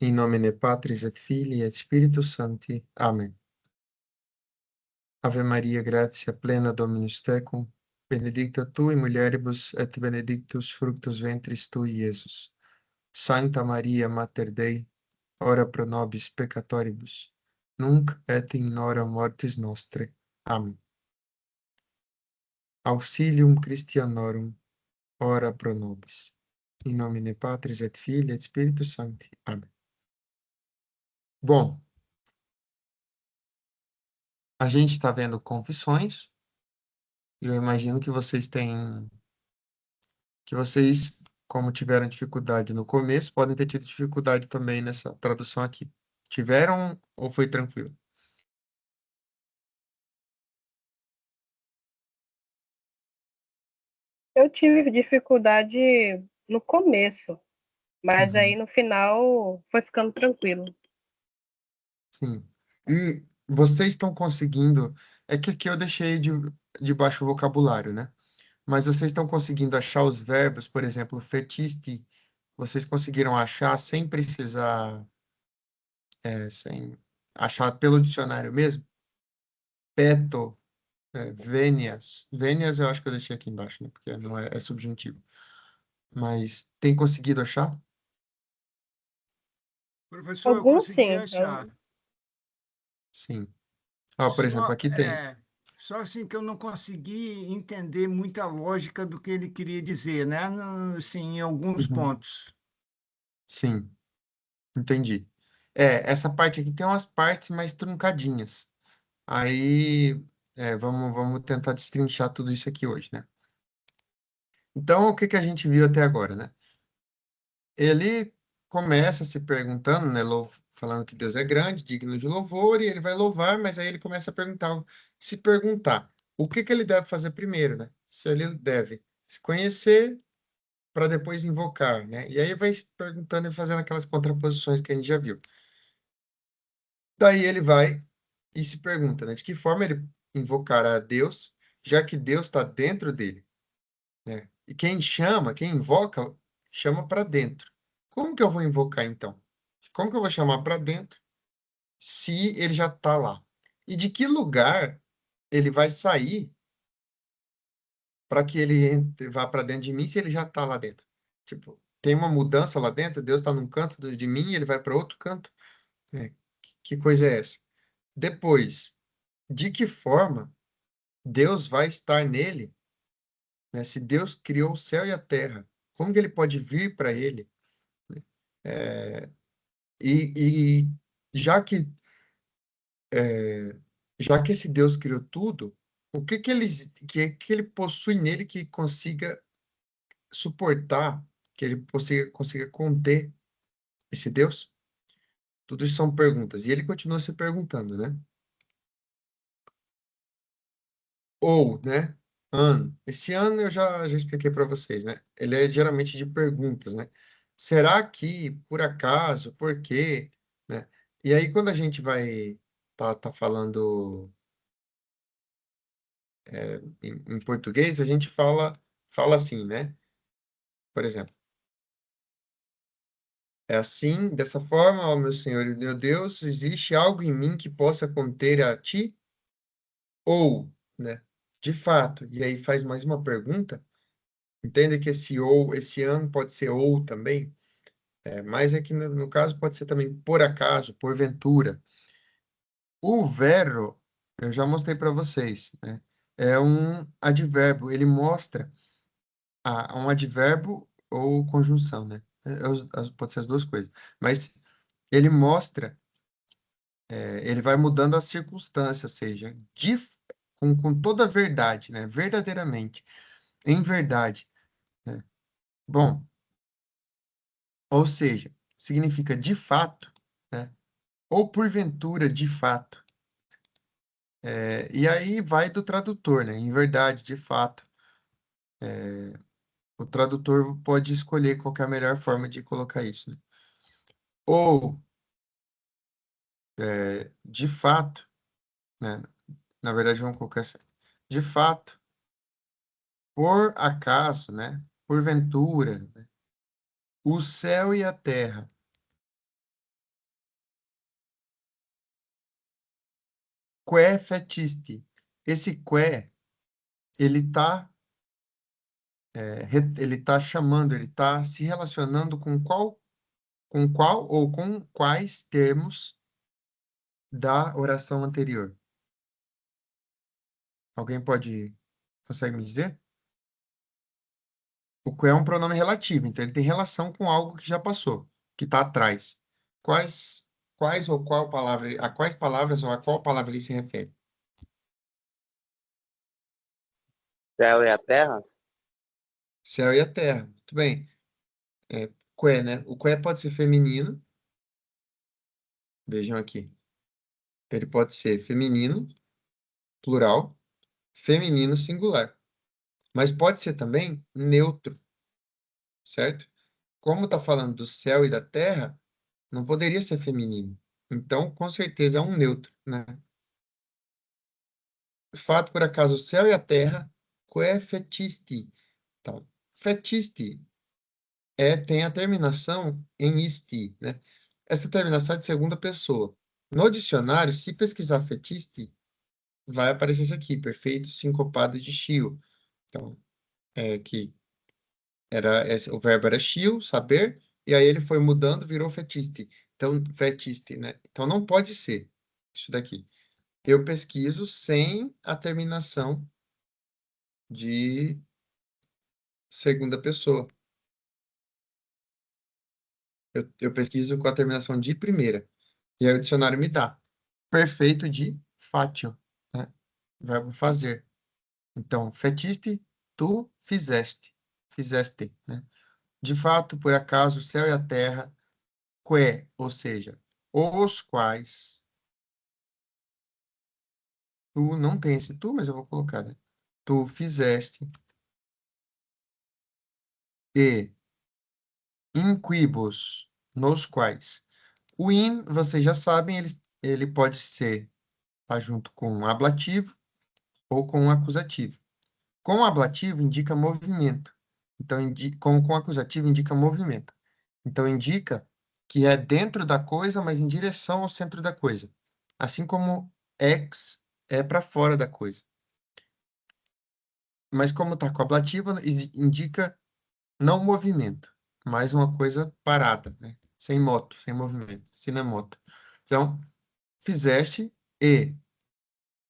In nomine Patris et Filii et Spiritus Sancti. Amen. Ave Maria, gratia plena Dominus tecum, benedicta tu in mulieribus et benedictus fructus ventris tui, Iesus. Sancta Maria, Mater Dei, ora pro nobis peccatoribus, nunc et in hora mortis nostre. Amen. Auxilium Christianorum, ora pro nobis. In nomine Patris et Filii et Spiritus Sancti. Amen. Bom, a gente está vendo Confissões, e eu imagino que vocês, como tiveram dificuldade no começo, podem ter tido dificuldade também nessa tradução aqui. Tiveram ou foi tranquilo? Eu tive dificuldade no começo, mas aí Uhum. no final foi ficando tranquilo. Sim. E vocês estão conseguindo. É que aqui eu deixei de baixo o vocabulário, né? Mas vocês estão conseguindo achar os verbos, por exemplo, fetisti, vocês conseguiram achar sem precisar, sem achar pelo dicionário mesmo? Peto, vênias. Vênias eu acho que eu deixei aqui embaixo, né? Porque não é subjuntivo. Mas tem conseguido achar? Professor, eu Alguns consegui sim. achar. Sim. Ó, por exemplo, Só, aqui tem. só assim que eu não consegui entender muita lógica do que ele queria dizer, né? Sim, em alguns Uhum. pontos. Sim, entendi. Essa parte aqui tem umas partes mais truncadinhas. Aí, vamos tentar destrinchar tudo isso aqui hoje, né? Então, o que que a gente viu até agora, né? Ele começa se perguntando, né? Falando que Deus é grande, digno de louvor, e ele vai louvar, mas aí ele começa a se perguntar, o que que ele deve fazer primeiro, né? Se ele deve se conhecer para depois invocar, né? E aí vai se perguntando e fazendo aquelas contraposições que a gente já viu. Daí ele vai e se pergunta, né? De que forma ele invocará a Deus, já que Deus está dentro dele, né? E quem invoca, chama para dentro. Como que eu vou invocar então? Como que eu vou chamar para dentro se ele já está lá? E de que lugar ele vai sair para que vá para dentro de mim se ele já está lá dentro? Tipo, tem uma mudança lá dentro, Deus está num canto de mim e ele vai para outro canto. né? Que coisa é essa? Depois, de que forma Deus vai estar nele, né? Se Deus criou o céu e a terra, como que ele pode vir para ele? É, e já que já que esse Deus criou tudo, o que ele possui nele que consiga suportar, que ele consiga conter esse Deus? Tudo isso são perguntas. E ele continua se perguntando, né? Ou, né? Ano. Esse ano eu já expliquei para vocês, né? Ele é geralmente de perguntas, né? Será que, por acaso, por quê? Né? E aí, quando a gente vai tá falando em português, a gente fala assim, né? Por exemplo, é assim, dessa forma, ó meu Senhor e meu Deus, existe algo em mim que possa conter a ti? Ou, né? De fato, e aí faz mais uma pergunta, entende que esse ou, esse ano pode ser ou também, mas é que no caso pode ser também por acaso, porventura. O verbo, eu já mostrei para vocês, né? É um advérbio, ele mostra um advérbio ou conjunção, né? Pode ser as duas coisas, mas ele mostra, ele vai mudando as circunstâncias, ou seja, com toda a verdade, né? Verdadeiramente, em verdade, né? Bom, ou seja, significa de fato, né? Ou porventura, de fato. E aí vai do tradutor, né? Em verdade, de fato. O tradutor pode escolher qual que é a melhor forma de colocar isso, né? Ou, de fato, né? Na verdade, vamos colocar assim. De fato, por acaso, né? Porventura, né? O céu e a terra que fetisti. Esse que, ele está ele tá chamando, ele está se relacionando com qual ou com quais termos da oração anterior? Alguém consegue me dizer? O que é um pronome relativo, então ele tem relação com algo que já passou, que está atrás. Quais, quais ou qual palavra, a quais palavras ou a qual palavra ele se refere? Céu e a terra? Céu e a terra. Muito bem. Que, né? O que pode ser feminino. Vejam aqui. Ele pode ser feminino, plural, feminino, singular. Mas pode ser também neutro, certo? Como está falando do céu e da terra, não poderia ser feminino. Então, com certeza é um neutro, né? Fato, por acaso, o céu e a terra, que fetisti. Então, fetisti tem a terminação em isti, né? Essa terminação é de segunda pessoa. No dicionário, se pesquisar fetisti, vai aparecer isso aqui, perfeito sincopado de chio. Então, que o verbo era chio, saber, e aí ele foi mudando, virou fetiste. Então, fetiste, né? Então, não pode ser isso daqui. Eu pesquiso sem a terminação de segunda pessoa. Eu pesquiso com a terminação de primeira. E aí o dicionário me dá perfeito de fatio, né? Verbo fazer. Então, fetiste, tu fizeste. Fizeste, né? De fato, por acaso, o céu e a terra, que, ou seja, os quais, tu não tem esse tu, mas eu vou colocar, né? Tu fizeste, e inquibus, nos quais. O in, vocês já sabem, ele pode ser tá, junto com um ablativo ou com um acusativo. Com o ablativo indica movimento. Então, com o acusativo indica movimento. Então, indica que é dentro da coisa, mas em direção ao centro da coisa. Assim como ex é para fora da coisa. Mas como está com ablativo, indica não movimento, mas uma coisa parada, né? Sem moto, sem movimento, cinemoto. Então, fizeste e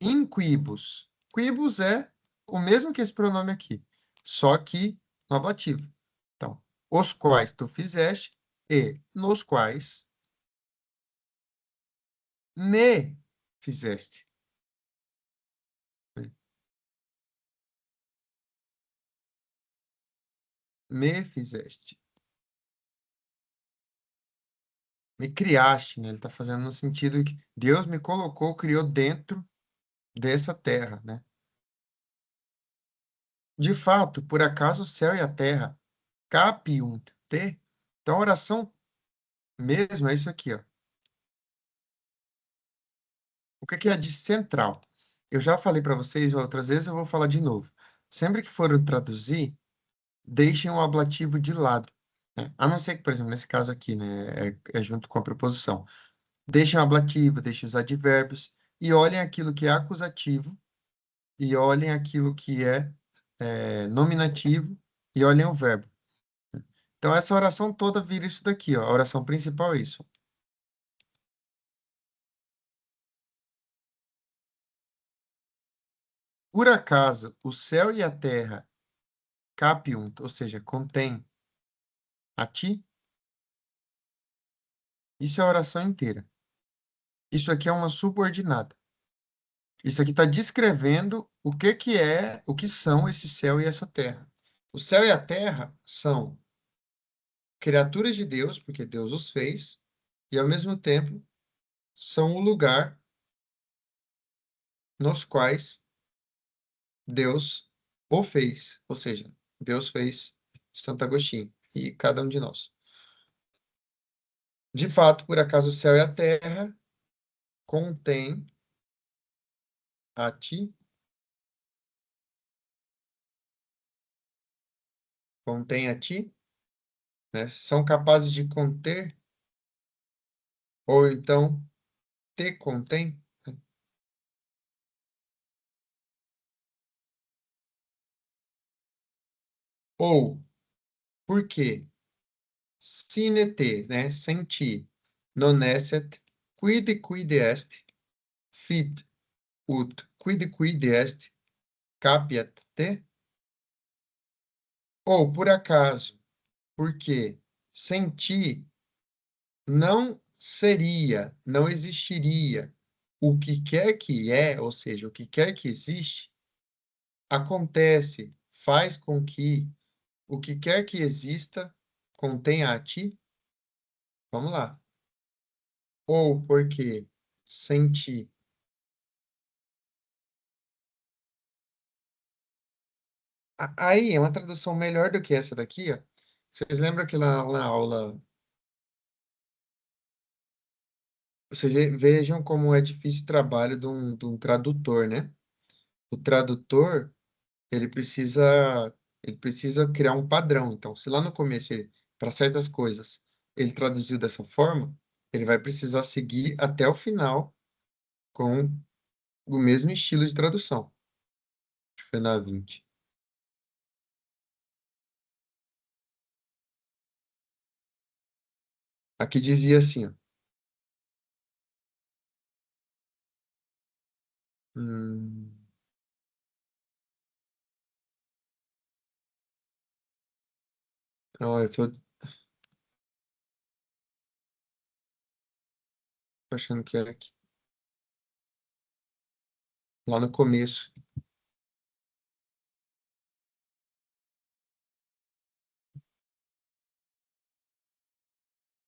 inquibus. Quibus é o mesmo que esse pronome aqui, só que no ablativo. Então, os quais tu fizeste e nos quais me fizeste. Me fizeste. Me criaste, né? Ele está fazendo no sentido que Deus me colocou, criou dentro dessa terra, né? De fato, por acaso o céu e a terra capiunt te. Então, a oração mesmo é isso aqui, ó. O que é de central? Eu já falei para vocês outras vezes, eu vou falar de novo. Sempre que forem traduzir, deixem o ablativo de lado, né? A não ser que, por exemplo, nesse caso aqui, né, é junto com a preposição. Deixem o ablativo, deixem os advérbios e olhem aquilo que é acusativo e olhem aquilo que nominativo e olhem o verbo. Então, essa oração toda vira isso daqui, ó. A oração principal é isso. Por acaso, o céu e a terra capiunt, ou seja, contém a ti, isso é a oração inteira. Isso aqui é uma subordinada. Isso aqui está descrevendo o que são esse céu e essa terra. O céu e a terra são criaturas de Deus, porque Deus os fez, e ao mesmo tempo são o lugar nos quais Deus o fez, ou seja, Deus fez Santo Agostinho e cada um de nós. De fato, por acaso o céu e a terra contém a ti, contém a ti, né? São capazes de conter, ou então te contém, né? Ou, por quê? Sine te, né? Sem ti. Non esset, quid est, fit ut quid est, capiat te? Ou, por acaso, porque sem ti não seria, não existiria o que quer que é, ou seja, o que quer que existe, acontece, faz com que o que quer que exista contenha a ti? Vamos lá. Ou porque sem ti. Aí é uma tradução melhor do que essa daqui, ó. Vocês lembram que lá na aula. Vocês vejam como é difícil o trabalho de um tradutor, né? O tradutor, ele precisa, ele precisa criar um padrão. Então, se lá no começo, para certas coisas, ele traduziu dessa forma, ele vai precisar seguir até o final com o mesmo estilo de tradução. Que foi na 20. Aqui dizia assim, ó. Hum, eu tô achando que é aqui. Lá no começo.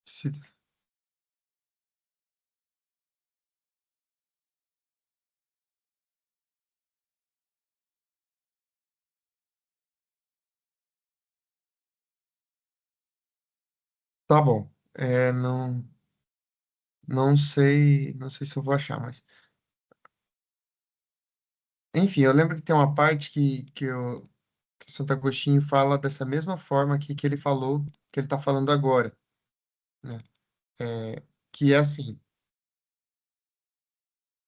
Se- Tá bom. Não sei se eu vou achar, mas enfim, eu lembro que tem uma parte que o Santo Agostinho fala dessa mesma forma que ele falou, que ele está falando agora, né? Que é assim,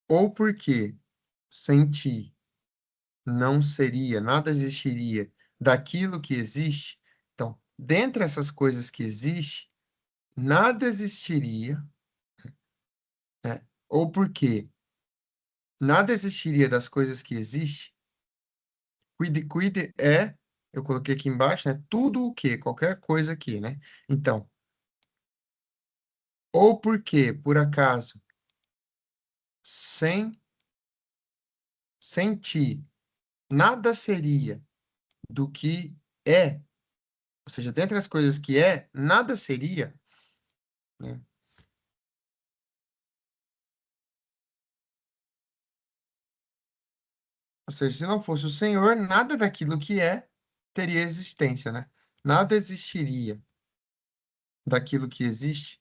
ou porque sem ti não seria, nada existiria daquilo que existe, então, dentre essas coisas que existe, nada existiria, né? Ou porque nada existiria das coisas que existem, eu coloquei aqui embaixo, né? Tudo o que, qualquer coisa aqui, né? Então, ou porque, por acaso, sem, sem ti, nada seria do que é, ou seja, dentre as coisas que é, nada seria, né? Ou seja, se não fosse o Senhor, nada daquilo que é teria existência, né? Nada existiria daquilo que existe.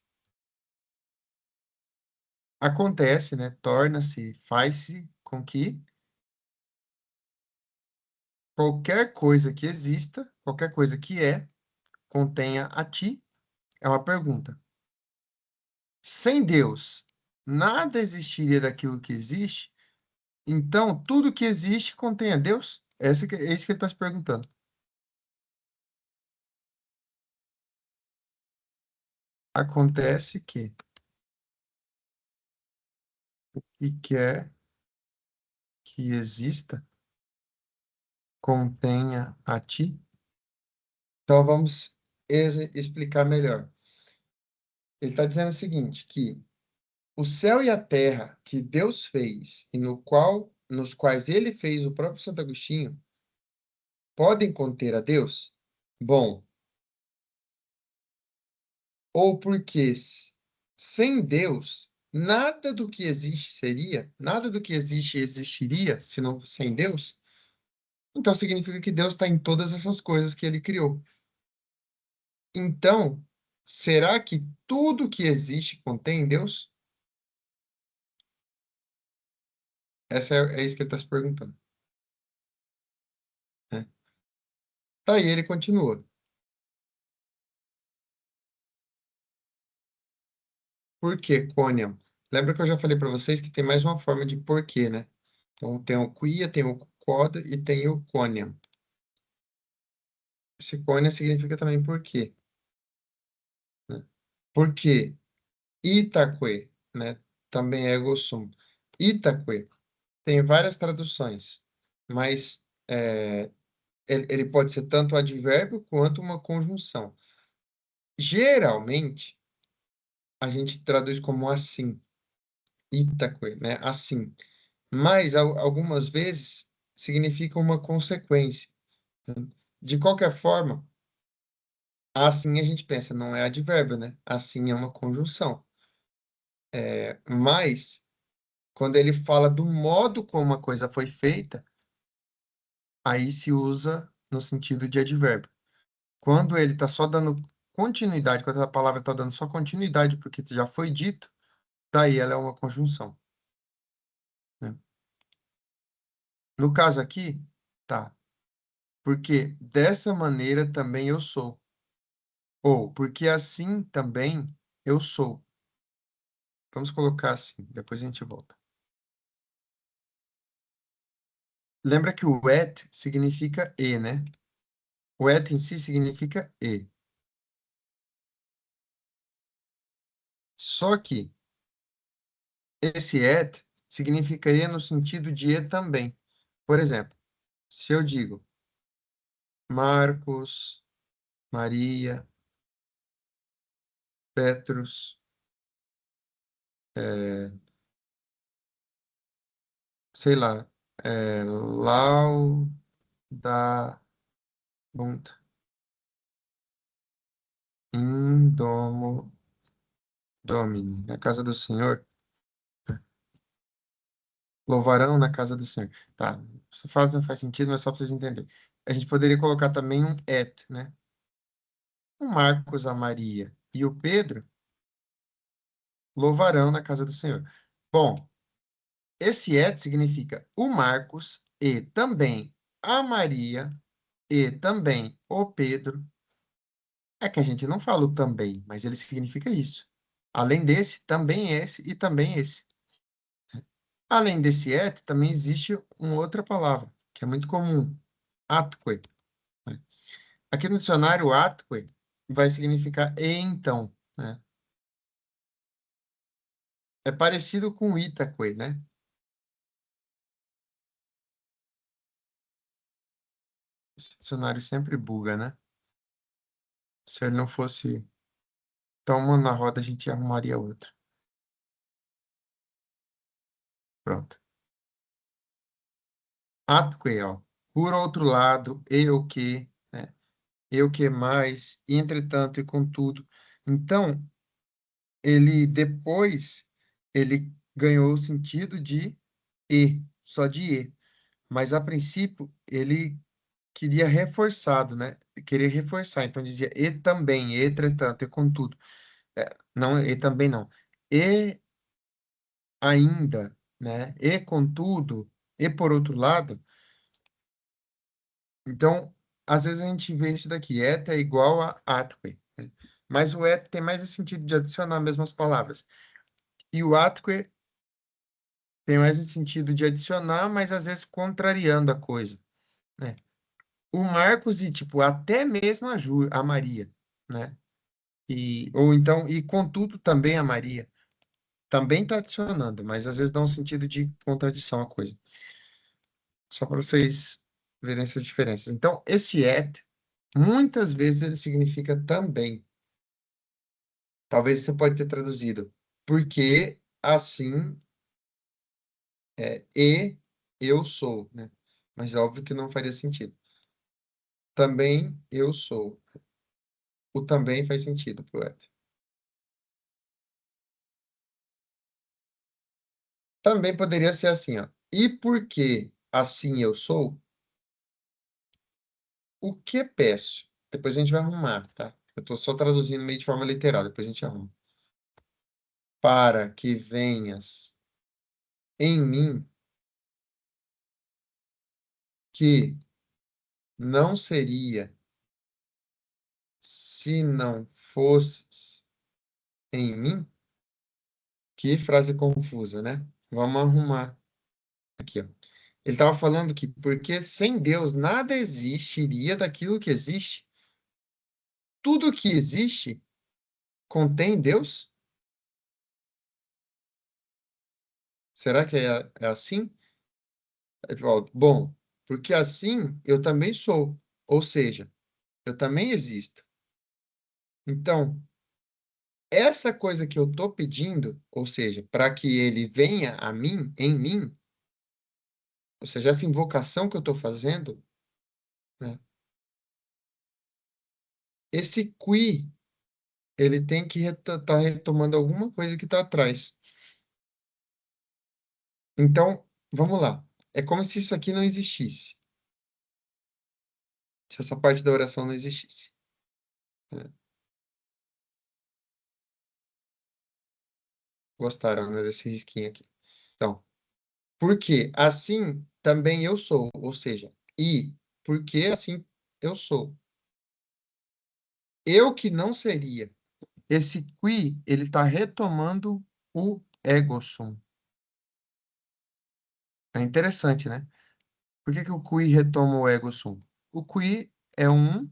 Acontece, né? Torna-se, faz-se com que qualquer coisa que exista, qualquer coisa que é, contenha a ti, é uma pergunta. Sem Deus, nada existiria daquilo que existe, então tudo que existe contém a Deus? É isso que ele está se perguntando. Acontece que e quer que exista, contenha a ti. Então vamos explicar melhor. Ele está dizendo o seguinte, que o céu e a terra que Deus fez e nos quais ele fez o próprio Santo Agostinho, podem conter a Deus? Bom, ou porque sem Deus, nada do que existe seria, nada do que existe existiria se não sem Deus? Então significa que Deus está em todas essas coisas que ele criou. Então, será que tudo que existe contém Deus? É isso que ele está se perguntando, né? Tá aí, ele continua. Por que quoniam? Lembra que eu já falei para vocês que tem mais uma forma de porquê, né? Então tem o quia, tem o quod e tem o quoniam. Psicônia significa também por quê, né? Porque Itaque, né? Também é ego sum. Itaque tem várias traduções, mas ele pode ser tanto advérbio quanto uma conjunção. Geralmente, a gente traduz como assim, Itaque, né? Assim. Mas algumas vezes significa uma consequência. De qualquer forma, assim a gente pensa, não é advérbio, né? Assim é uma conjunção. Mas, quando ele fala do modo como a coisa foi feita, aí se usa no sentido de advérbio. Quando ele está só dando continuidade, quando a palavra está dando só continuidade porque já foi dito, daí ela é uma conjunção, né? No caso aqui, tá. Porque dessa maneira também eu sou. Ou porque assim também eu sou. Vamos colocar assim, depois a gente volta. Lembra que o et significa e, né? O et em si significa e. Só que esse et significa e no sentido de e também. Por exemplo, se eu digo Marcos, Maria, Petrus, sei lá, Laudabunt in domo Domini, na casa do Senhor, louvarão na casa do Senhor. Tá, isso não faz sentido, mas só para vocês entenderem. A gente poderia colocar também um et, né? O Marcos, a Maria e o Pedro louvarão na casa do Senhor. Bom, esse et significa o Marcos e também a Maria e também o Pedro. É que a gente não fala o também, mas ele significa isso. Além desse, também esse e também esse. Além desse et, também existe uma outra palavra, que é muito comum, atque, né? Aqui no dicionário, atque vai significar e então, né? É parecido com itaque, né? Esse dicionário sempre buga, né? Se ele não fosse tão uma na roda, a gente arrumaria outra. Pronto. Atque, ó. Por outro lado, e o que, né? E o que mais, entretanto e contudo. Então, ele depois, ele ganhou o sentido de e, só de e. Mas, a princípio, ele queria reforçado, né? Queria reforçar. Então, dizia e também, e entretanto, e contudo. Não, e também não. E ainda, né? E contudo, e por outro lado. Então, às vezes a gente vê isso daqui, et é igual a atque, né? Mas o et tem mais o sentido de adicionar mesmo as palavras. E o atque tem mais o sentido de adicionar, mas às vezes contrariando a coisa, né? O Marcos e, tipo, até mesmo a Maria, né? Ou então, e contudo também a Maria. Também está adicionando, mas às vezes dá um sentido de contradição à coisa. Só para vocês verem essas diferenças. Então, esse et, muitas vezes ele significa também. Talvez você pode ter traduzido, porque assim e eu sou, né? Mas é óbvio que não faria sentido. Também eu sou. O também faz sentido pro et. Também poderia ser assim, ó. E porque assim eu sou, o que peço? Depois a gente vai arrumar, tá? Eu estou só traduzindo meio de forma literal, depois a gente arruma. Para que venhas em mim, que não seria se não fosses em mim. Que frase confusa, né? Vamos arrumar aqui, ó. Ele estava falando que porque sem Deus nada existiria daquilo que existe. tudo que existe contém Deus? Será que é assim? Aí fala, bom, porque assim eu também sou, ou seja, eu também existo. Então, essa coisa que eu estou pedindo, ou seja, para que ele venha a mim, em mim, ou seja, essa invocação que eu estou fazendo, né, esse qui, ele tem que estar retomando alguma coisa que está atrás. Então, vamos lá. É como se isso aqui não existisse. Se essa parte da oração não existisse. Né? Gostaram, né, desse risquinho aqui. Então, porque assim também eu sou, ou seja, e porque assim eu sou. Eu que não seria. Esse qui, ele está retomando o ego sum. É interessante, né? Por que que o qui retoma o ego sum? O qui é um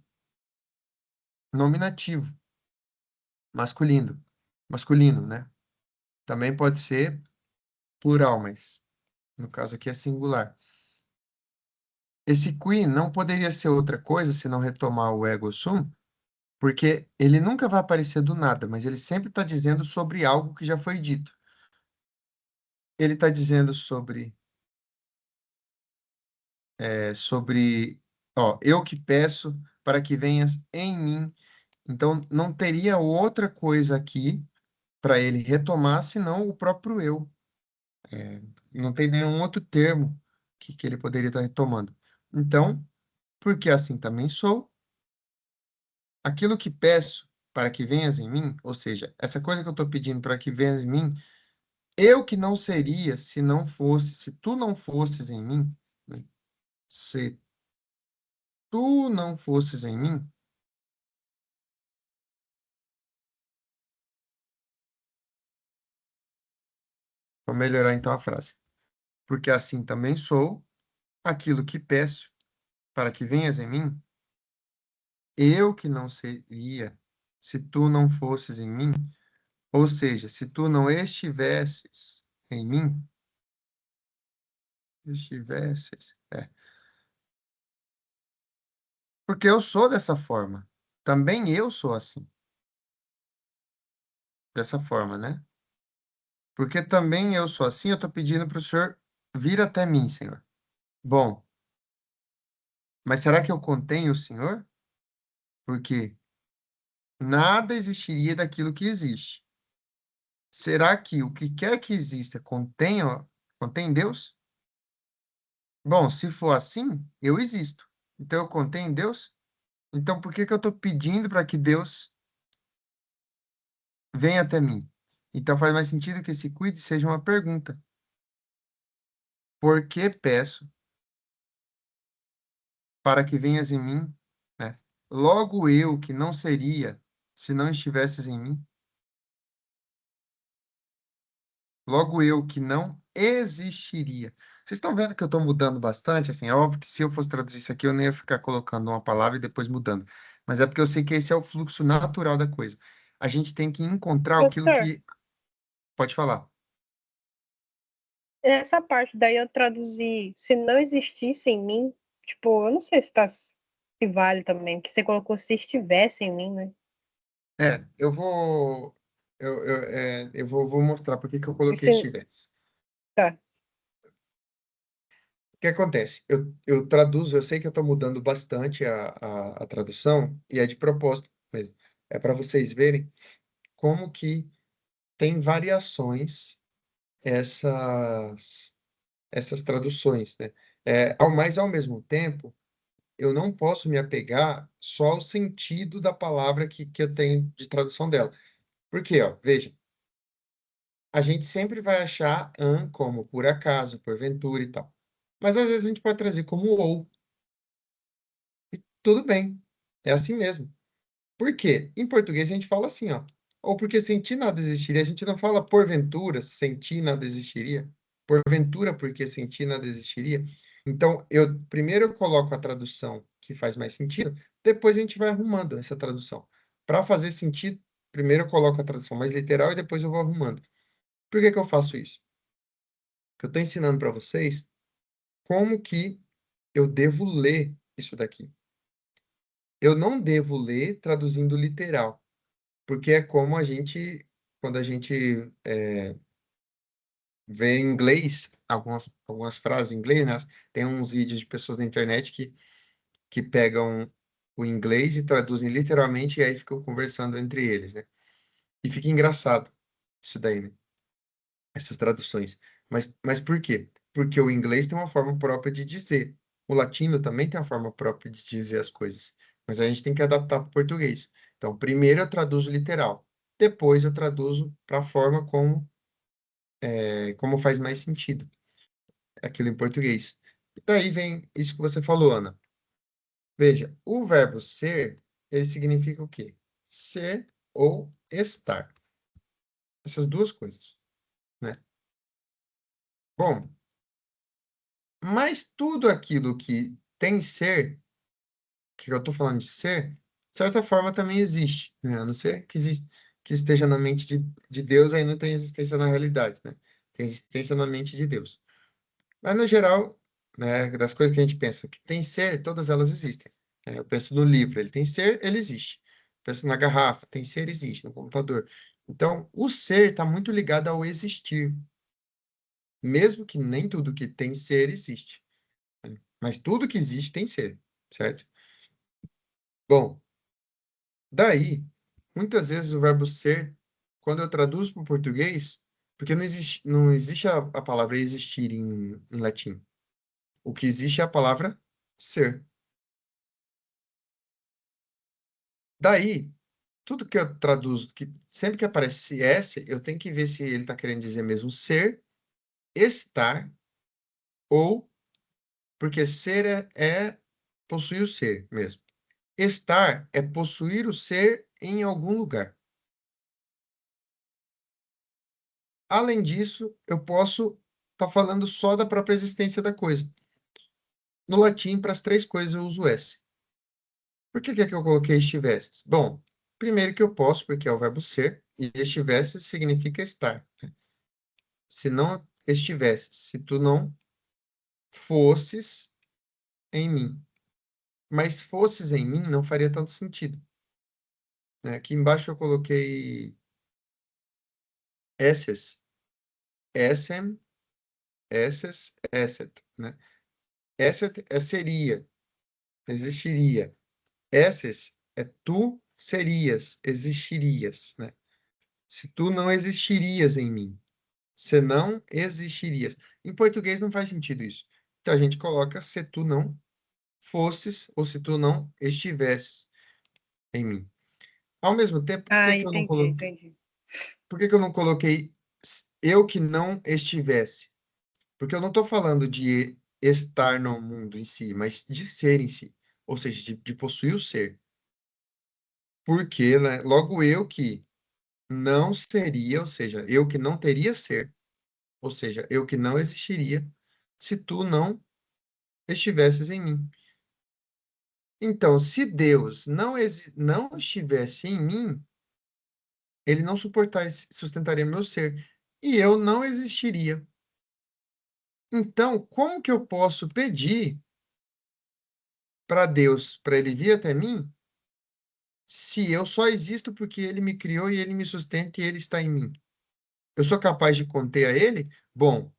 nominativo masculino, né? Também pode ser plural, mas no caso aqui é singular. Esse qui não poderia ser outra coisa se não retomar o ego sum, porque ele nunca vai aparecer do nada, mas ele sempre está dizendo sobre algo que já foi dito. Ele está dizendo sobre, ó, eu que peço para que venhas em mim. Então, não teria outra coisa aqui para ele retomar senão o próprio eu. Não tem nenhum outro termo que ele poderia estar retomando. Então, porque assim também sou, aquilo que peço para que venhas em mim, ou seja, essa coisa que eu estou pedindo para que venhas em mim, eu que não seria se não fosse, se tu não fosses em mim, né? Se tu não fosses em mim, vou melhorar então a frase. Porque assim também sou, aquilo que peço para que venhas em mim, eu que não seria se tu não fosses em mim, ou seja, se tu não estivesses em mim, porque eu sou dessa forma. Também eu sou assim, dessa forma, né? Porque também eu sou assim, eu estou pedindo para o Senhor vir até mim, Senhor. Bom, mas será que eu contenho o Senhor? Porque nada existiria daquilo que existe. Será que o que quer que exista contém Deus? Bom, se for assim, eu existo. Então eu contenho Deus? Então por que que eu estou pedindo para que Deus venha até mim? Então faz mais sentido que esse cuide seja uma pergunta. Por que peço para que venhas em mim, né? Logo eu que não seria se não estivesses em mim, logo eu que não existiria. Vocês estão vendo que eu estou mudando bastante, assim, é óbvio que se eu fosse traduzir isso aqui, eu não ia ficar colocando uma palavra e depois mudando. Mas é porque eu sei que esse é o fluxo natural da coisa. A gente tem que encontrar aquilo Professor, que... Pode falar. essa parte daí eu traduzi, se não existisse em mim, tipo, eu não sei se vale também, porque você colocou se estivesse em mim, né? Eu vou... vou mostrar por que que eu E coloquei se, estivesse. tá. O que acontece? Eu traduzo, eu sei que eu estou mudando bastante a tradução, e é de propósito mesmo. É para vocês verem como que tem variações essas traduções, né? Mas, ao mesmo tempo, eu não posso me apegar só ao sentido da palavra que eu tenho de tradução dela. Por quê? Ó, veja, a gente sempre vai achar an como por acaso, porventura e tal. Mas, às vezes, a gente pode trazer como ou. Tudo bem, é assim mesmo. Por quê? Em português a gente fala assim, ó. Ou porque sentir nada existiria. A gente não fala porventura, sentir nada existiria. Porventura, porque sentir nada existiria. Então, primeiro eu coloco a tradução que faz mais sentido, depois a gente vai arrumando essa tradução. para fazer sentido, primeiro eu coloco a tradução mais literal e depois eu vou arrumando. Por que que eu faço isso? Porque eu estou ensinando para vocês como que eu devo ler isso daqui. Eu não devo ler traduzindo literal, porque é como a gente, quando a gente vê em inglês, algumas frases em inglês, né? Tem uns vídeos de pessoas na internet que pegam o inglês e traduzem literalmente e aí ficam conversando entre eles, né? E fica engraçado isso daí, né? Essas traduções. Mas por quê? Porque o inglês tem uma forma própria de dizer. O latino também tem uma forma própria de dizer as coisas. Mas a gente tem que adaptar para o português. Então, primeiro eu traduzo literal. Depois eu traduzo para a forma como faz mais sentido aquilo em português. E daí vem isso que você falou, Ana. Veja, o verbo ser, ele significa o quê? Ser ou estar. Essas duas coisas, né? Bom, mas tudo aquilo que tem ser, que eu estou falando de ser, de certa forma também existe, né? A não ser que, que esteja na mente de Deus, aí não tem existência na realidade, né? Tem existência na mente de Deus. Mas, no geral, né, das coisas que a gente pensa que tem ser, todas elas existem. Eu penso no livro, ele tem ser, ele existe. Penso na garrafa, tem ser, existe. No computador. Então, o ser está muito ligado ao existir. Mesmo que nem tudo que tem ser existe. Né? Mas tudo que existe tem ser, certo? Bom, daí, muitas vezes o verbo ser, quando eu traduzo para o português, porque não existe a palavra existir em latim. O que existe é a palavra ser. Daí, tudo que eu traduzo, que sempre que aparece S, eu tenho que ver se ele está querendo dizer mesmo ser, estar, ou, porque ser é possuir o ser mesmo. Estar é possuir o ser em algum lugar. Além disso, eu posso estar falando só da própria existência da coisa. No latim, para as três coisas eu uso S. Por que que eu coloquei estivesses? Bom, primeiro que eu posso, porque é o verbo ser, e estivesses significa estar. Se não estivesse, se tu não fosses em mim. Mas fosses em mim não faria tanto sentido. Né? Aqui embaixo eu coloquei esses, essem, esses, esset, né? Esset é seria, existiria. Esses é tu serias, existirias, né? Se tu não existirias em mim, se não existirias. Em português não faz sentido isso. Então a gente coloca se tu não fosses ou se tu não estivesses em mim. Ao mesmo tempo, por que Ah, que eu não entendi, coloquei, entendi. por que que eu não coloquei eu que não estivesse? Porque eu não estou falando de estar no mundo em si, mas de ser em si. Ou seja, de possuir o ser. Porque, né, logo eu que não seria, ou seja, eu que não teria ser, ou seja, eu que não existiria, se tu não estivesses em mim. Então, se Deus não estivesse em mim, ele não sustentaria meu ser. E eu não existiria. Então, como que eu posso pedir para Deus, para ele vir até mim, se eu só existo porque ele me criou e ele me sustenta e ele está em mim? Eu sou capaz de conter a ele? Bom,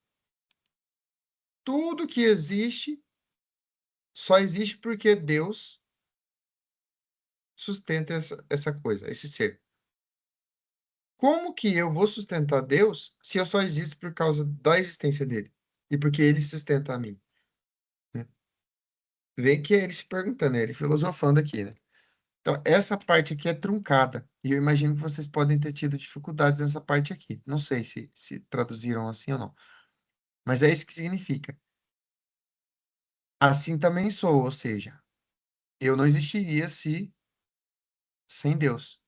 tudo que existe só existe porque Deus sustenta essa coisa, esse ser. Como que eu vou sustentar Deus se eu só existo por causa da existência dele? E porque ele sustenta a mim? Né? Vê que é ele se perguntando, ele filosofando aqui, né? Então, essa parte aqui é truncada. E eu imagino que vocês podem ter tido dificuldades nessa parte aqui. Não sei se traduziram assim ou não. Mas é isso que significa. Assim também sou, ou seja, eu não existiria se sem Deus.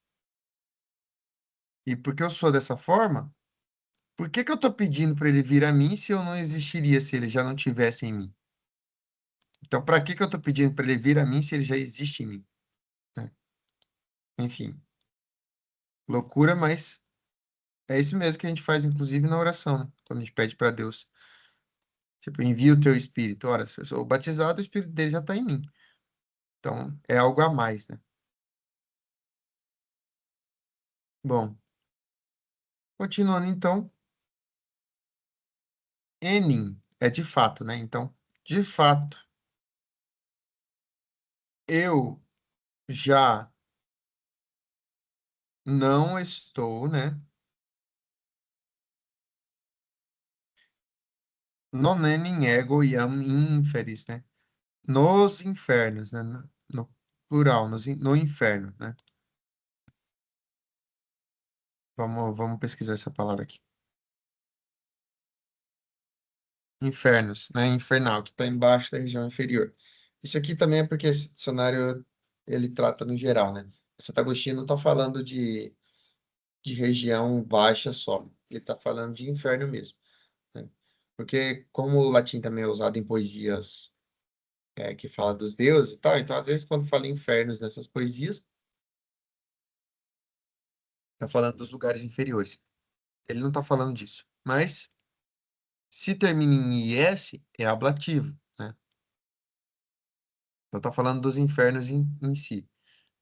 E porque eu sou dessa forma, por que que eu estou pedindo para ele vir a mim se eu não existiria se ele já não tivesse em mim? Então, para que que eu estou pedindo para ele vir a mim se ele já existe em mim? Né? Enfim. Loucura, mas é isso mesmo que a gente faz, inclusive, na oração, né? Quando a gente pede para Deus. Tipo, envia o teu espírito. Ora, se eu sou batizado, o espírito dele já está em mim. Então, é algo a mais, né? Bom, continuando então, enim é de fato, né? Então, de fato, eu já não estou, né? Non enim ego iam inferis, né? Nos infernos, né? No plural, no inferno, né? Vamos pesquisar essa palavra aqui. Infernos, né? Infernal, que está embaixo da região inferior. Isso aqui também é porque esse dicionário ele trata no geral, né? Santo Agostinho não está falando de região baixa só, ele está falando de inferno mesmo, né? Porque como o latim também é usado em poesias que fala dos deuses e tal, então às vezes quando fala em infernos nessas poesias, está falando dos lugares inferiores. Ele não está falando disso. Mas se termina em IS, é ablativo, né? Então está falando dos infernos em si,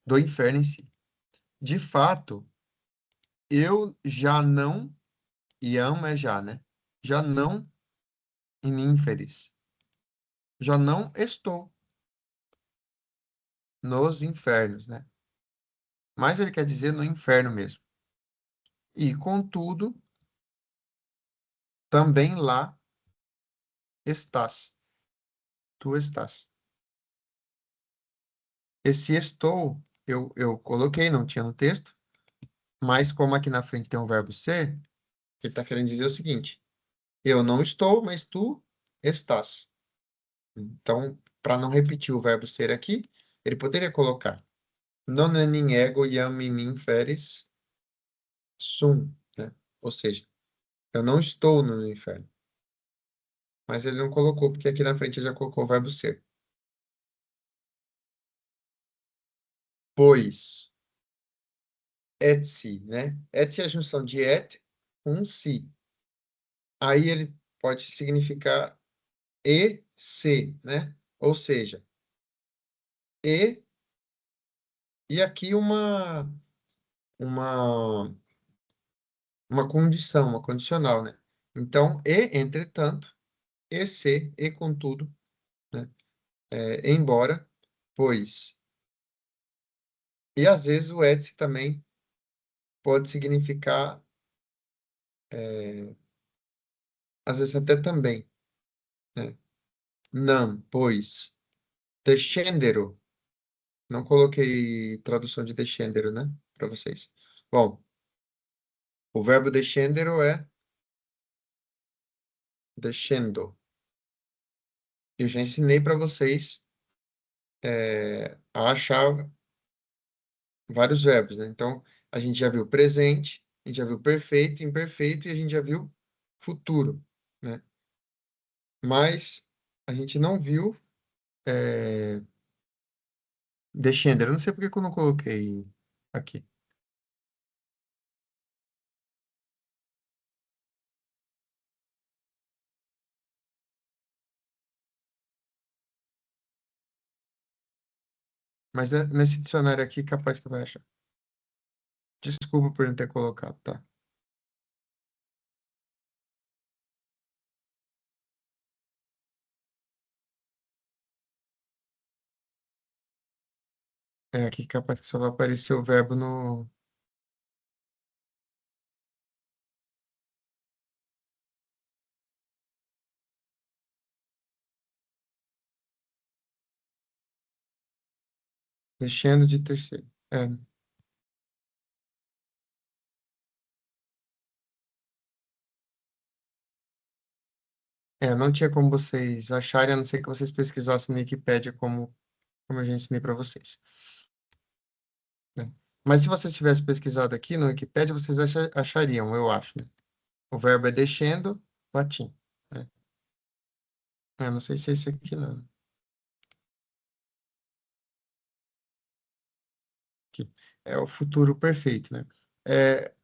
do inferno em si. De fato, eu já não, Iam é já, né? Já não em infeliz. Já não estou nos infernos, né? Mas ele quer dizer no inferno mesmo. E, contudo, também lá estás. Tu estás. Esse estou, eu coloquei, não tinha no texto, mas como aqui na frente tem o verbo ser, ele está querendo dizer o seguinte: eu não estou, mas tu estás. Então, para não repetir o verbo ser aqui, ele poderia colocar non enim ego iam in inferis sum, né? Ou seja, eu não estou no inferno. Mas ele não colocou, porque aqui na frente ele já colocou o verbo ser. Pois, et si, né? Et si é a junção de et com si. Aí ele pode significar e se, né? Ou seja, e e aqui uma uma condição, uma condicional, né? Então, e entretanto, e se, e contudo, né? Embora, pois. E às vezes o et se também pode significar, às vezes até também, né? Não, pois. Descendero. Não coloquei tradução de descendero, né? Para vocês. Bom, o verbo descendero é descendo. Eu já ensinei para vocês a achar vários verbos, né? Então, a gente já viu presente, a gente já viu perfeito, imperfeito e a gente já viu futuro, né? Mas a gente não viu descender. Eu não sei porque que eu não coloquei aqui. Mas nesse dicionário aqui, capaz que vai achar. Desculpa por não ter colocado, tá? É, aqui capaz que só vai aparecer o verbo no... Descendo de terceiro. Não tinha como vocês acharem, a não ser que vocês pesquisassem na Wikipédia como eu já ensinei para vocês, né? Mas se vocês tivessem pesquisado aqui no Wikipédia, vocês achariam, eu acho, né? O verbo é descendo, latim, né? Eu não sei se é esse aqui, não. Aqui. É o futuro perfeito, né? É,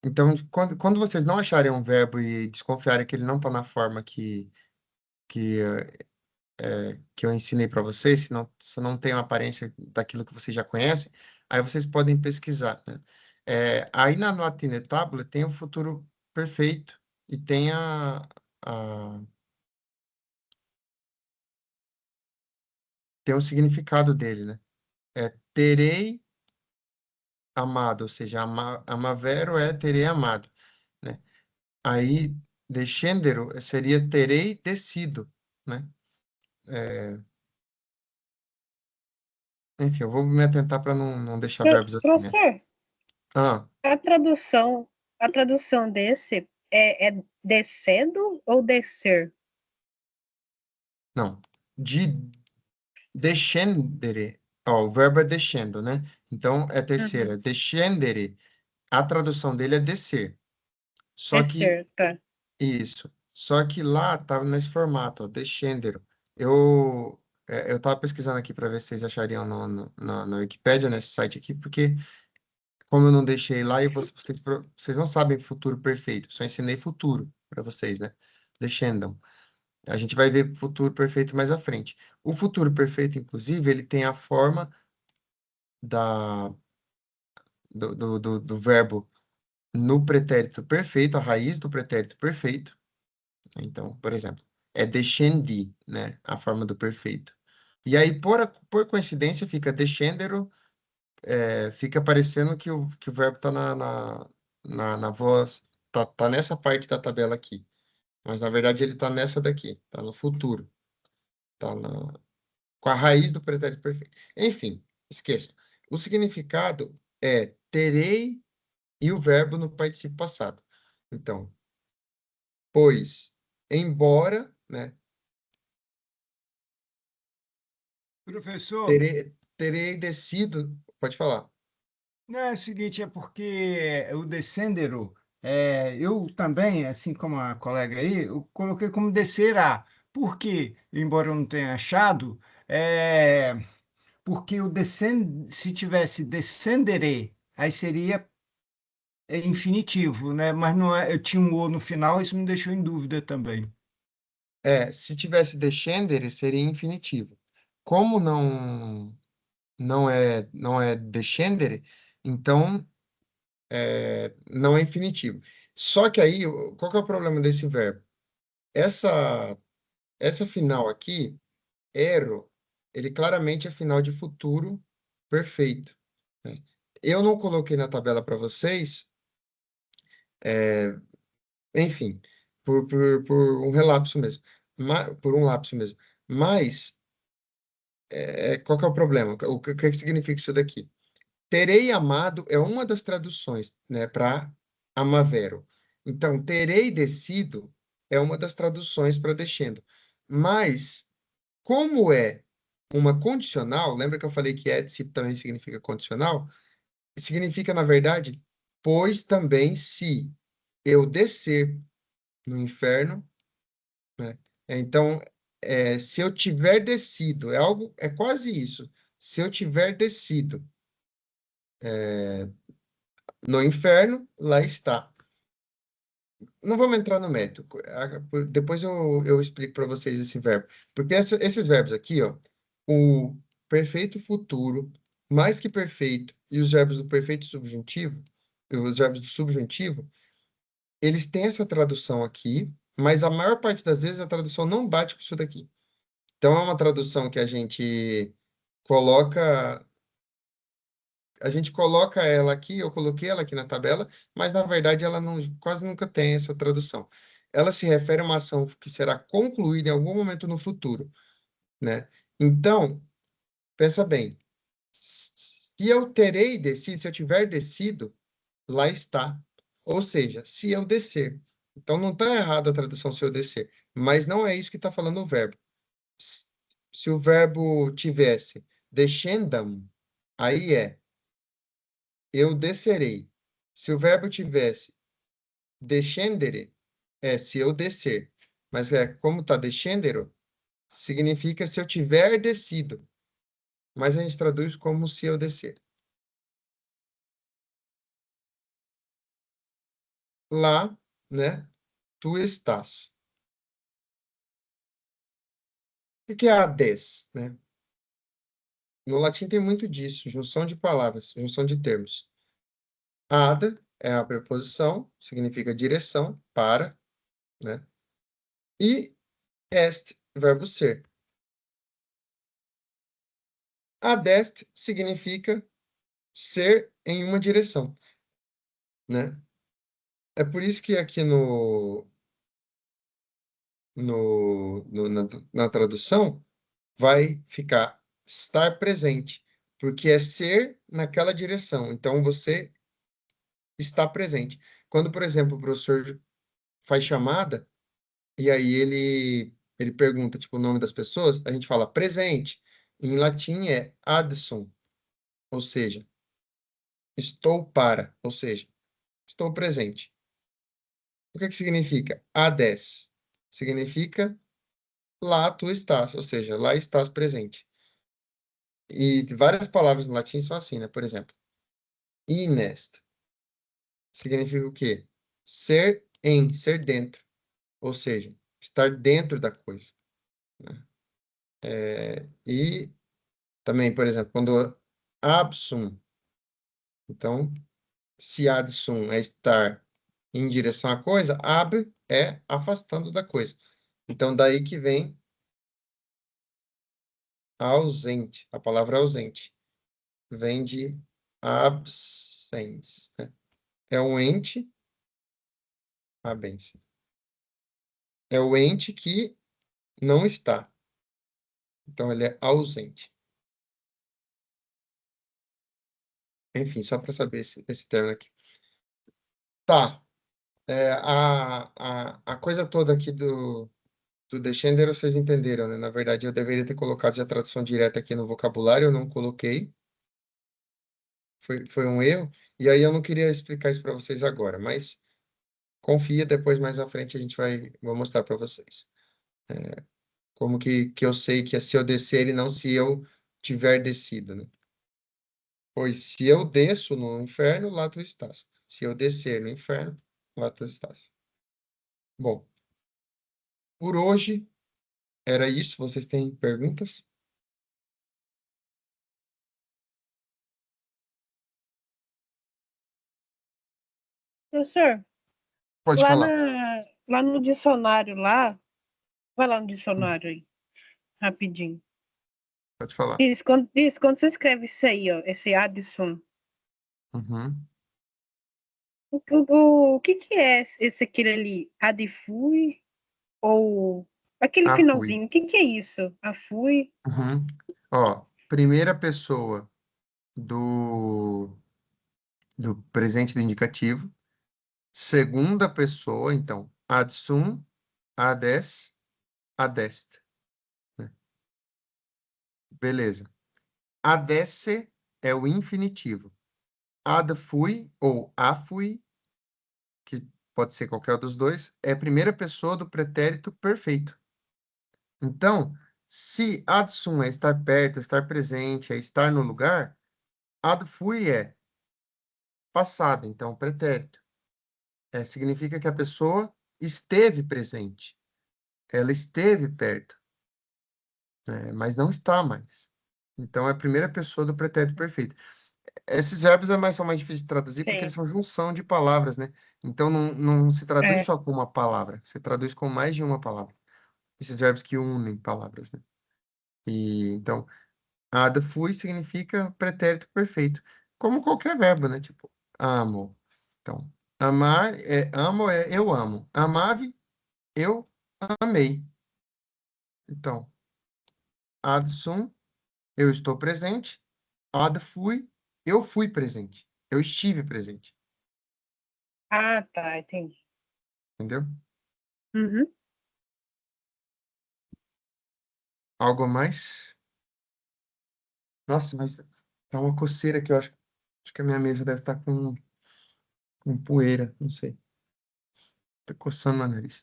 então, quando vocês não acharem um verbo e desconfiarem que ele não está na forma que, que eu ensinei para vocês, se não tem uma aparência daquilo que vocês já conhecem, aí vocês podem pesquisar, né? Aí na Latina Tabula tem o futuro perfeito e tem tem o significado dele, né? Terei amado, ou seja, amavero é terei amado, né? Aí, descendero seria terei descido, né? É, enfim, eu vou me atentar para não deixar verbos assim, né? Professor, Ah, a tradução desse é descendo ou descer? não. De descendere. Ó, o verbo é descendo, né? Então, é terceira. Uhum. Descendere. A tradução dele é descer. Só que, Descer, tá. isso. Só que lá estava nesse formato, ó, descendero. Eu estava pesquisando aqui para ver se vocês achariam na Wikipédia, nesse site aqui, porque como eu não deixei lá, e vocês não sabem futuro perfeito. Só ensinei futuro para vocês, né? Descendam. A gente vai ver futuro perfeito mais à frente. O futuro perfeito, inclusive, ele tem a forma da, do verbo no pretérito perfeito, a raiz do pretérito perfeito. Então, por exemplo, é descendi, né? A forma do perfeito. E aí, por coincidência, fica descendero, fica parecendo que o verbo está na voz, tá nessa parte da tabela aqui. Mas, na verdade, ele está nessa daqui, está no futuro. Tá com a raiz do pretérito perfeito. Enfim, esqueça. O significado é terei e o verbo no particípio passado. Então, pois, embora, né, Professor, terei descido, pode falar. não é o seguinte, é porque o descendero, eu também, assim como a colega aí, eu coloquei como descerá. Por quê? Embora eu não tenha achado, porque se tivesse descendere, aí seria infinitivo, né? Mas não é, eu tinha um o no final, isso me deixou em dúvida também. Se tivesse descendere, seria infinitivo. Como não é descendere, então não é infinitivo. Só que aí, qual que é o problema desse verbo? Essa essa final aqui, ero, ele claramente é final de futuro perfeito, né? Eu não coloquei na tabela para vocês, enfim, por um relapso mesmo, por um lapso mesmo. Mas, qual que é o problema? O que significa isso daqui? Terei amado é uma das traduções, né, para amavero. Então, terei descido é uma das traduções para descendo. Mas, como é uma condicional, lembra que eu falei que etcip também significa condicional? Significa, na verdade, pois também se eu descer no inferno, né? Então, se eu tiver descido, é quase isso. Se eu tiver descido no inferno, lá está. Não vamos entrar no mérito. Depois eu explico para vocês esse verbo. Porque esses verbos aqui, ó, o perfeito futuro, mais que perfeito, e os verbos do perfeito subjuntivo, e os verbos do subjuntivo, eles têm essa tradução aqui, mas a maior parte das vezes a tradução não bate com isso daqui. Então é uma tradução que coloca, a gente coloca ela aqui, eu coloquei ela aqui na tabela, mas na verdade ela não, quase nunca tem essa tradução. Ela se refere a uma ação que será concluída em algum momento no futuro, né? Então, pensa bem, se eu terei descido, se eu tiver descido, lá está. Ou seja, se eu descer. Então não está errada a tradução se eu descer, mas não é isso que está falando o verbo. S- Se o verbo tivesse descendam, aí eu descerei. Se o verbo tivesse descendere, se eu descer. Mas como está descendero, significa se eu tiver descido. Mas a gente traduz como se eu descer. lá, né, tu estás. O que é ades, né? No latim tem muito disso, junção de palavras, junção de termos. Ad é a preposição, significa direção, para, né? E est, verbo ser. Adest significa ser em uma direção, né? É por isso que aqui na tradução vai ficar estar presente, porque é ser naquela direção. Então, você está presente. Quando, por exemplo, o professor faz chamada, e aí ele pergunta, tipo, o nome das pessoas, a gente fala presente. Em latim é adsum, ou seja, estou para, ou seja, estou presente. O que que significa? Ades. Significa lá tu estás, ou seja, lá estás presente. E várias palavras no latim são assim, né? Por exemplo, inest significa o quê? Ser em, ser dentro, ou seja, estar dentro da coisa, né? E também, por exemplo, quando absum, então, se adsum é estar em direção à coisa, ab é afastando da coisa. Então, daí que vem ausente, a palavra ausente. Vem de absens, né? É um ente, abens. É o ente que não está. Então, ele é ausente. Enfim, só para saber esse termo aqui. Tá. A coisa toda aqui do Descender, vocês entenderam, né? Na verdade, eu deveria ter colocado já a tradução direta aqui no vocabulário, eu não coloquei. Foi um erro. E aí eu não queria explicar isso para vocês agora, mas confia, depois mais à frente vou mostrar para vocês. Como que eu sei que é se eu descer e não se eu tiver descido, né? Pois se eu desço no inferno, lá tu estás. Se eu descer no inferno, lá tu estás. Bom, por hoje era isso. Vocês têm perguntas? Professor, Pode lá, falar, lá no dicionário, vai lá no dicionário aí, rapidinho. pode falar. Quando você escreve isso aí, ó, esse Addison, Uhum. o que é esse aquele ali? Adifui? Ou aquele Ah, fui. finalzinho, o que é isso? Afui? Uhum. Ó, primeira pessoa do, do presente do indicativo. Segunda pessoa, então, adsum, ades, adest, né? Beleza. Adesse é o infinitivo. Ad fui ou afui, que pode ser qualquer um dos dois, é a primeira pessoa do pretérito perfeito. Então, se adsum é estar perto, estar presente, é estar no lugar, ad fui é passado, então pretérito. Significa que a pessoa esteve presente, ela esteve perto, né, mas não está mais. Então, é a primeira pessoa do pretérito perfeito. Esses verbos são mais difíceis de traduzir porque eles Sim. são junção de palavras, né? Então, não se traduz É, só com uma palavra, se traduz com mais de uma palavra. Esses verbos que unem palavras, né? E, então, ada fui significa pretérito perfeito, como qualquer verbo, né? Tipo, amo. Então, amar amo é eu amo. Amave, eu amei. Então, ad sum, eu estou presente. Ad fui, eu fui presente. Eu estive presente. ah, tá, entendi. Entendeu? Uhum. Algo a mais? Nossa, mas tá uma coceira aqui, eu acho. Acho que a minha mesa deve estar com poeira, não sei. Tá coçando meu nariz.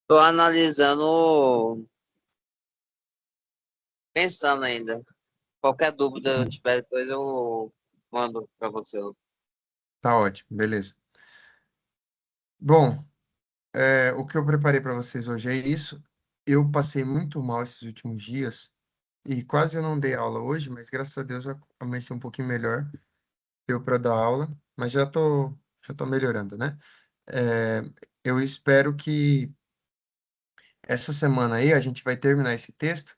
Tô analisando, pensando ainda. Qualquer dúvida eu tiver depois eu mando pra você. Tá ótimo, beleza. Bom, o que eu preparei para vocês hoje é isso. Eu passei muito mal esses últimos dias e quase eu não dei aula hoje, mas graças a Deus eu amanheci um pouquinho melhor. Deu para dar aula, mas já tô melhorando, né? É, eu espero que essa semana aí a gente vai terminar esse texto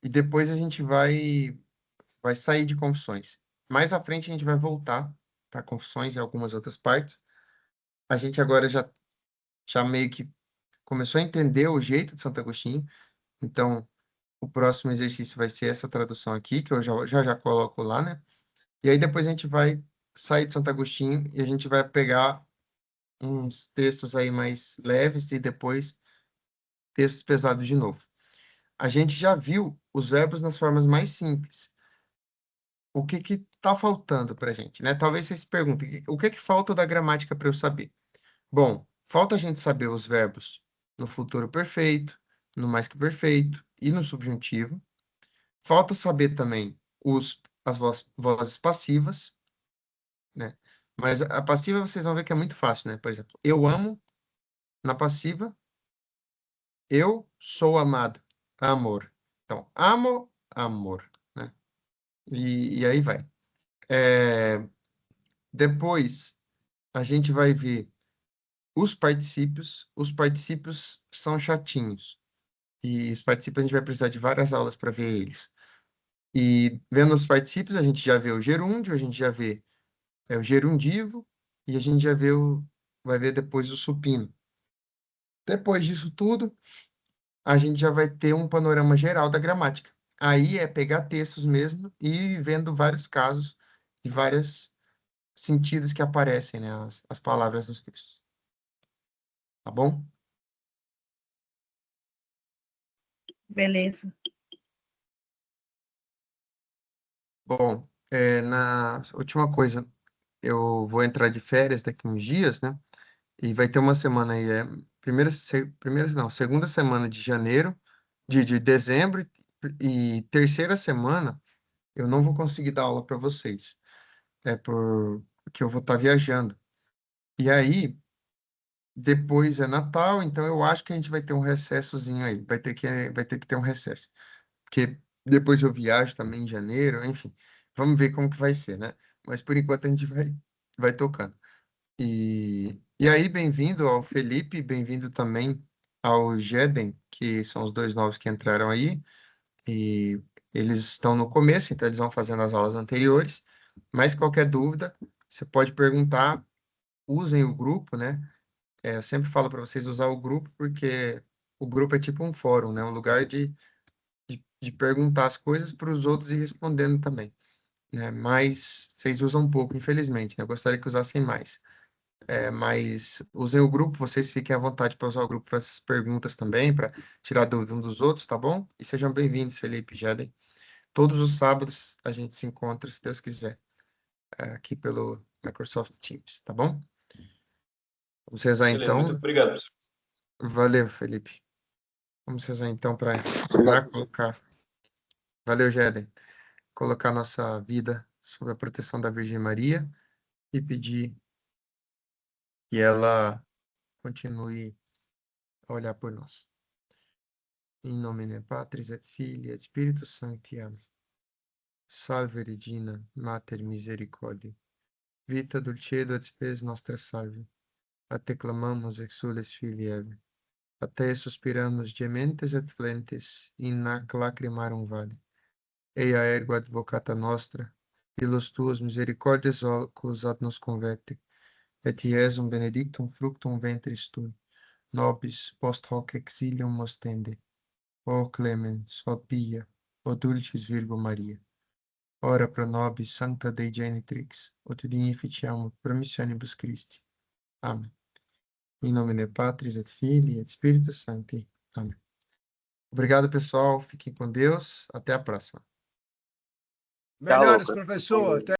e depois a gente vai sair de Confissões. Mais à frente a gente vai voltar para Confissões e algumas outras partes. A gente agora já meio que começou a entender o jeito de Santo Agostinho, então o próximo exercício vai ser essa tradução aqui, que eu já coloco lá, né? E aí depois a gente vai sair de Santo Agostinho e a gente vai pegar uns textos aí mais leves e depois textos pesados de novo. A gente já viu os verbos nas formas mais simples. O que que tá faltando para a gente, né? Talvez vocês se perguntem, o que que falta da gramática para eu saber? Bom, falta a gente saber os verbos no futuro perfeito, no mais que perfeito e no subjuntivo. Falta saber também as vozes passivas, né? Mas a passiva vocês vão ver que é muito fácil, né? Por exemplo, eu amo, na passiva, eu sou amado, amor. Então, amo, amor, né? E aí vai. É, depois, a gente vai ver os particípios. Os particípios são chatinhos. E os particípios a gente vai precisar de várias aulas para ver eles. E vendo os particípios, a gente já vê o gerúndio, a gente já vê o gerundivo, e a gente vai ver depois o supino. Depois disso tudo, a gente já vai ter um panorama geral da gramática. Aí é pegar textos mesmo e ir vendo vários casos e vários sentidos que aparecem, né, as palavras nos textos. Tá bom? Beleza. Bom, na última coisa, eu vou entrar de férias daqui uns dias, né? E vai ter uma semana aí, não, segunda semana de janeiro, de dezembro e terceira semana eu não vou conseguir dar aula para vocês. Porque eu vou estar viajando. E aí, depois é Natal, então eu acho que a gente vai ter um recessozinho aí. Vai ter que ter um recesso. Porque depois eu viajo também em janeiro, enfim. Vamos ver como que vai ser, né? Mas por enquanto a gente vai tocando. E aí, bem-vindo ao Felipe, bem-vindo também ao Jeden, que são os dois novos que entraram aí. E eles estão no começo, então eles vão fazendo as aulas anteriores. Mas qualquer dúvida, você pode perguntar, usem o grupo, né? Eu sempre falo para vocês usar o grupo, porque o grupo é tipo um fórum, né? Um lugar de perguntar as coisas para os outros e respondendo também, né? Mas vocês usam pouco, infelizmente, né? Eu gostaria que usassem mais. Mas usem o grupo, vocês fiquem à vontade para usar o grupo para essas perguntas também, para tirar dúvida um dos outros, tá bom? E sejam bem-vindos, Felipe e Jaden. Todos os sábados a gente se encontra, se Deus quiser, aqui pelo Microsoft Teams, tá bom? Vamos rezar Beleza, muito então. obrigado, professor. Valeu, Felipe. Vamos rezar então para Obrigado. colocar. Valeu, Jaden. Colocar nossa vida sob a proteção da Virgem Maria e pedir que ela continue a olhar por nós. In nomine Patris et Filii et Spiritus Sancti. Amém. Salve Regina, Mater Misericordiae. Vita dulcedo et spes nostra salve. A te clamamos exules filii Eve. A te suspiramos gementes et flentes, in hac lacrimarum vale. Eia ergo advocata nostra, illos tuos misericordias oculos ad nos converte, et Iesum benedictum fructum ventris tui, nobis post hoc exilium ostende. O clemens, o pia, o dulcis Virgo Maria. Ora pro nobis sancta Dei genitrix, ut dignificiamur promissionibus Christi. Amém. Em nome Patris et Filii et Spiritus Sancti. Amém. Obrigado, pessoal. Fiquem com Deus. Até a próxima. Melhores, Lucas. professor. Até